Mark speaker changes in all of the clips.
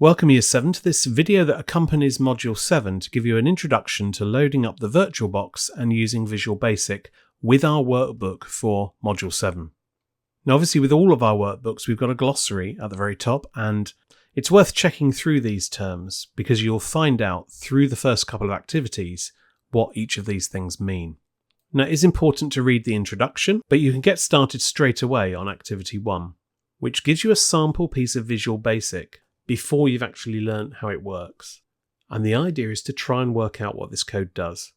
Speaker 1: Welcome Year 7 to this video that accompanies Module 7 to give you an introduction to loading up the VirtualBox and using Visual Basic with our workbook for Module 7. Now obviously with all of our workbooks we've got a glossary at the very top, and it's worth checking through these terms because you'll find out through the first couple of activities what each of these things mean. Now it is important to read the introduction, but you can get started straight away on Activity 1, which gives you a sample piece of Visual Basic before you've actually learnt how it works. And the idea is to try and work out what this code does.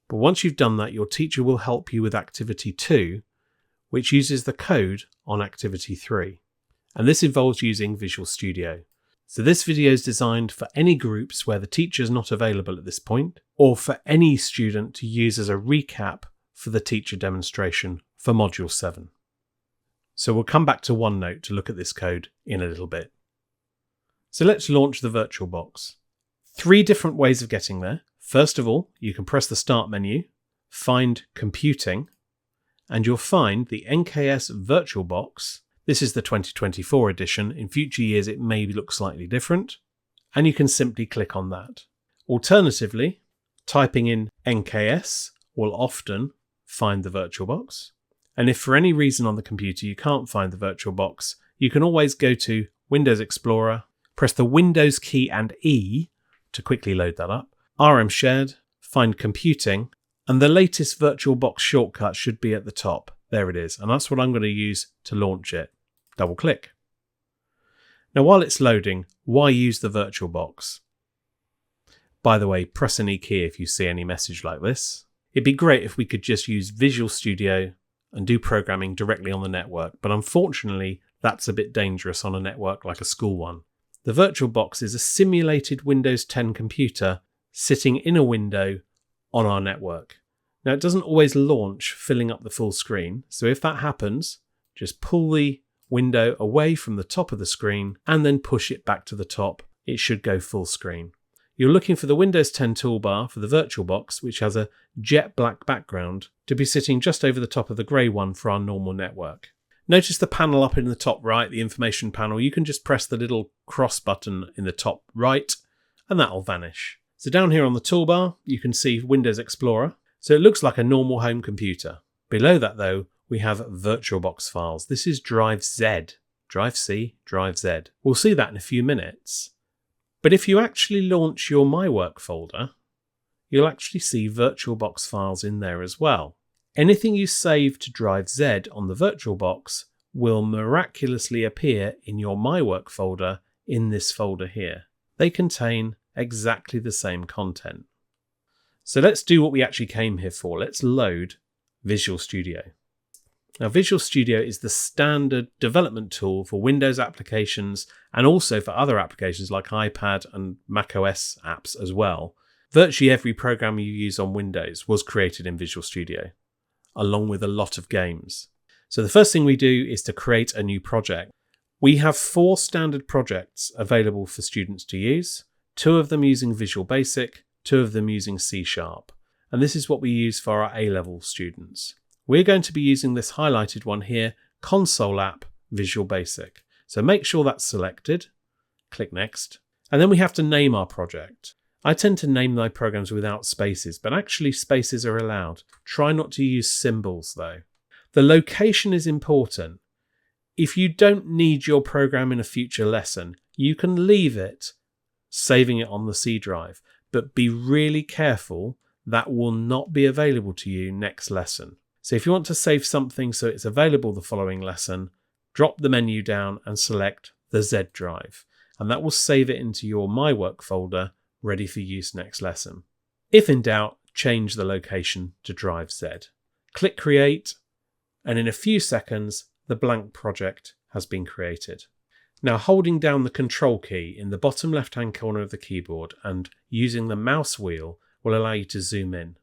Speaker 1: But once you've done that, your teacher will help you with Activity 2, which uses the code on Activity 3. And this involves using Visual Studio. So this video is designed for any groups where the teacher is not available at this point, or for any student to use as a recap for the teacher demonstration for Module 7. So we'll come back to OneNote to look at this code in a little bit. So let's launch the VirtualBox. 3 different ways of getting there. First of all, you can press the Start menu, find Computing, and you'll find the NKS VirtualBox. This is the 2024 edition. In future years it may look slightly different, and you can simply click on that. Alternatively, typing in NKS will often find the VirtualBox. And if for any reason on the computer you can't find the VirtualBox, you can always go to Windows Explorer, press the Windows key and E to quickly load that up, RM Shared, find Computing, and the latest VirtualBox shortcut should be at the top. There it is, and that's what I'm going to use to launch it. Double click. Now while it's loading, why use the VirtualBox? By the way, press an E key if you see any message like this. It'd be great if we could just use Visual Studio and do programming directly on the network, but unfortunately that's a bit dangerous on a network like a school one. The VirtualBox is a simulated Windows 10 computer sitting in a window on our network. Now it doesn't always launch filling up the full screen, so if that happens, just pull the window away from the top of the screen and then push it back to the top. It should go full screen. You're looking for the Windows 10 toolbar for the VirtualBox, which has a jet black background, to be sitting just over the top of the grey one for our normal network. Notice the panel up in the top right, the information panel. You can just press the little cross button in the top right and that'll vanish. So down here on the toolbar, you can see Windows Explorer. So it looks like a normal home computer. Below that though, we have VirtualBox files. This is drive Z, drive C, drive Z. We'll see that in a few minutes. But if you actually launch your My Work folder, you'll actually see VirtualBox files in there as well. Anything you save to drive Z on the VirtualBox will miraculously appear in your My Work folder in this folder here. They contain exactly the same content. So let's do what we actually came here for. Let's load Visual Studio. Now Visual Studio is the standard development tool for Windows applications and also for other applications like iPad and macOS apps as well. Virtually every program you use on Windows was created in Visual Studio, along with a lot of games. So the first thing we do is to create a new project. We have 4 standard projects available for students to use, 2 of them using Visual Basic, 2 of them using C#. And this is what we use for our A-level students. We're going to be using this highlighted one here, Console App Visual Basic. So make sure that's selected, click Next, and then we have to name our project. I tend to name my programs without spaces, but actually spaces are allowed. Try not to use symbols though. The location is important. If you don't need your program in a future lesson, you can leave it, saving it on the C drive, but be really careful that will not be available to you next lesson. So if you want to save something so it's available the following lesson, drop the menu down and select the Z drive, and that will save it into your My Work folder ready for use next lesson. If in doubt, change the location to drive Z. Click Create, and in a few seconds, the blank project has been created. Now holding down the Control key in the bottom left-hand corner of the keyboard and using the mouse wheel will allow you to zoom in,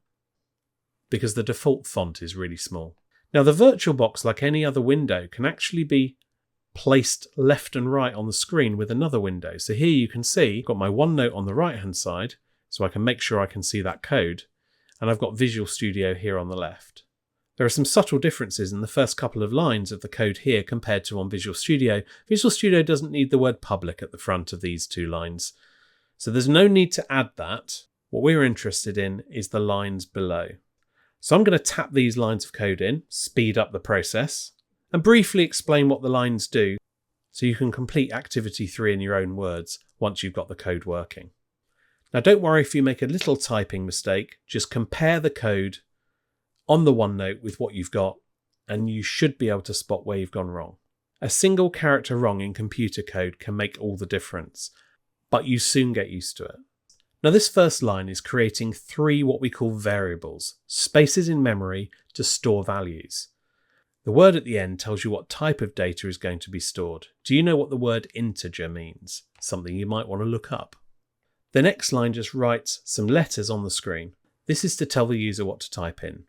Speaker 1: because the default font is really small. Now the VirtualBox, like any other window, can actually be placed left and right on the screen with another window. So here you can see I've got my OneNote on the right hand side, so I can make sure I can see that code, and I've got Visual Studio here on the left. There are some subtle differences in the first couple of lines of the code here compared to on Visual Studio. Visual Studio doesn't need the word public at the front of these 2 lines, so there's no need to add that. What we're interested in is the lines below. So I'm going to tap these lines of code in, speed up the process, and briefly explain what the lines do so you can complete activity 3 in your own words once you've got the code working. Now don't worry if you make a little typing mistake, just compare the code on the OneNote with what you've got and you should be able to spot where you've gone wrong. A single character wrong in computer code can make all the difference, but you soon get used to it. Now this first line is creating 3 what we call variables, spaces in memory to store values. The word at the end tells you what type of data is going to be stored. Do you know what the word integer means? Something you might want to look up. The next line just writes some letters on the screen. This is to tell the user what to type in.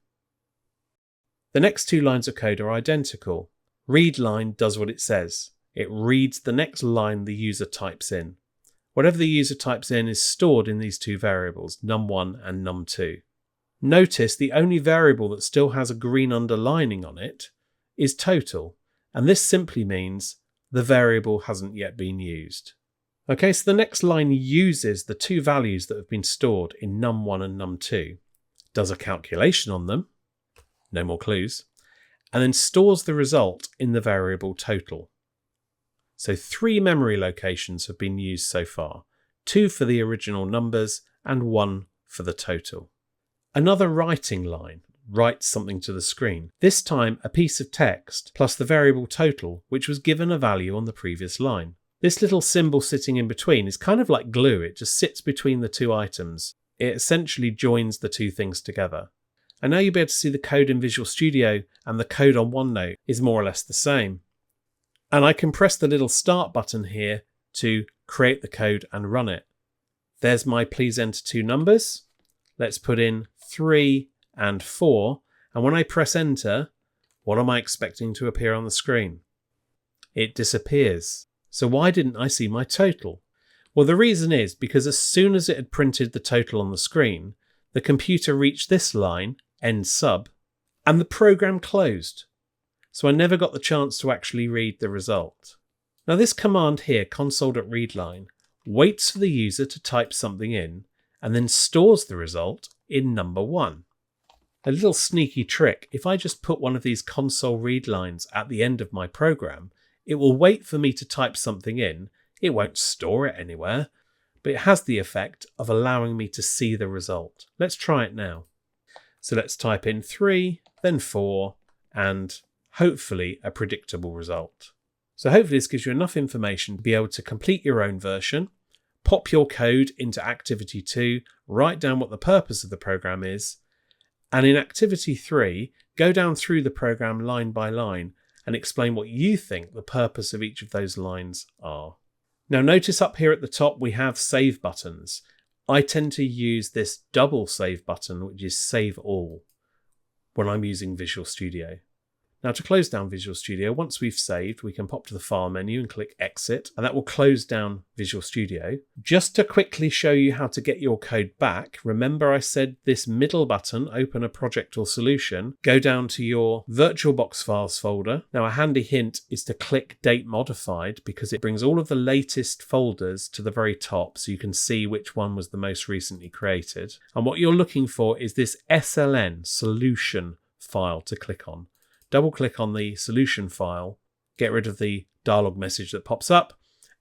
Speaker 1: The next 2 lines of code are identical. Read line does what it says. It reads the next line the user types in. Whatever the user types in is stored in these 2 variables, num1 and num2. Notice the only variable that still has a green underlining on it is total, and this simply means the variable hasn't yet been used. Okay, so the next line uses the 2 values that have been stored in num1 and num2, does a calculation on them, no more clues, and then stores the result in the variable total. So 3 memory locations have been used so far, 2 for the original numbers and 1 for the total. Another writing line writes something to the screen, this time a piece of text plus the variable total, which was given a value on the previous line. This little symbol sitting in between is kind of like glue. It just sits between the 2 items. It essentially joins the 2 things together. And now you'll be able to see the code in Visual Studio and the code on OneNote is more or less the same. And I can press the little start button here to create the code and run it. There's my please enter 2 numbers. Let's put in 3 and 4. And when I press enter, what am I expecting to appear on the screen? It disappears. So why didn't I see my total? Well, the reason is because as soon as it had printed the total on the screen, the computer reached this line, end sub, and the program closed. So I never got the chance to actually read the result. Now this command here, console.readline, waits for the user to type something in and then stores the result in number 1. A little sneaky trick, if I just put one of these console read lines at the end of my program, it will wait for me to type something in. It won't store it anywhere, but it has the effect of allowing me to see the result. Let's try it now. So let's type in 3, then 4, and hopefully a predictable result. So hopefully this gives you enough information to be able to complete your own version, pop your code into activity 2, write down what the purpose of the program is, and in activity 3, go down through the program line by line and explain what you think the purpose of each of those lines are. Now notice up here at the top we have save buttons. I tend to use this double save button, which is save all, when I'm using Visual Studio. Now to close down Visual Studio, once we've saved, we can pop to the File menu and click Exit, and that will close down Visual Studio. Just to quickly show you how to get your code back, remember I said this middle button, Open a Project or Solution, go down to your VirtualBox Files folder. Now a handy hint is to click Date Modified because it brings all of the latest folders to the very top so you can see which one was the most recently created. And what you're looking for is this SLN, Solution file to click on. Double click on the solution file, get rid of the dialog message that pops up,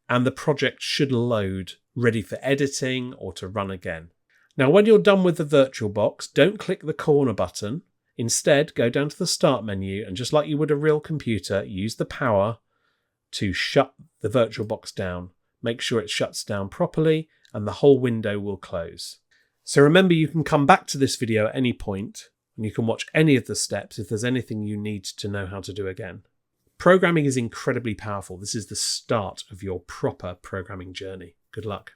Speaker 1: and the project should load ready for editing or to run again. Now when you're done with the VirtualBox, don't click the corner button. Instead, go down to the Start menu and just like you would a real computer, use the power to shut the VirtualBox down. Make sure it shuts down properly and the whole window will close. So remember you can come back to this video at any point and you can watch any of the steps if there's anything you need to know how to do again. Programming is incredibly powerful. This is the start of your proper programming journey. Good luck.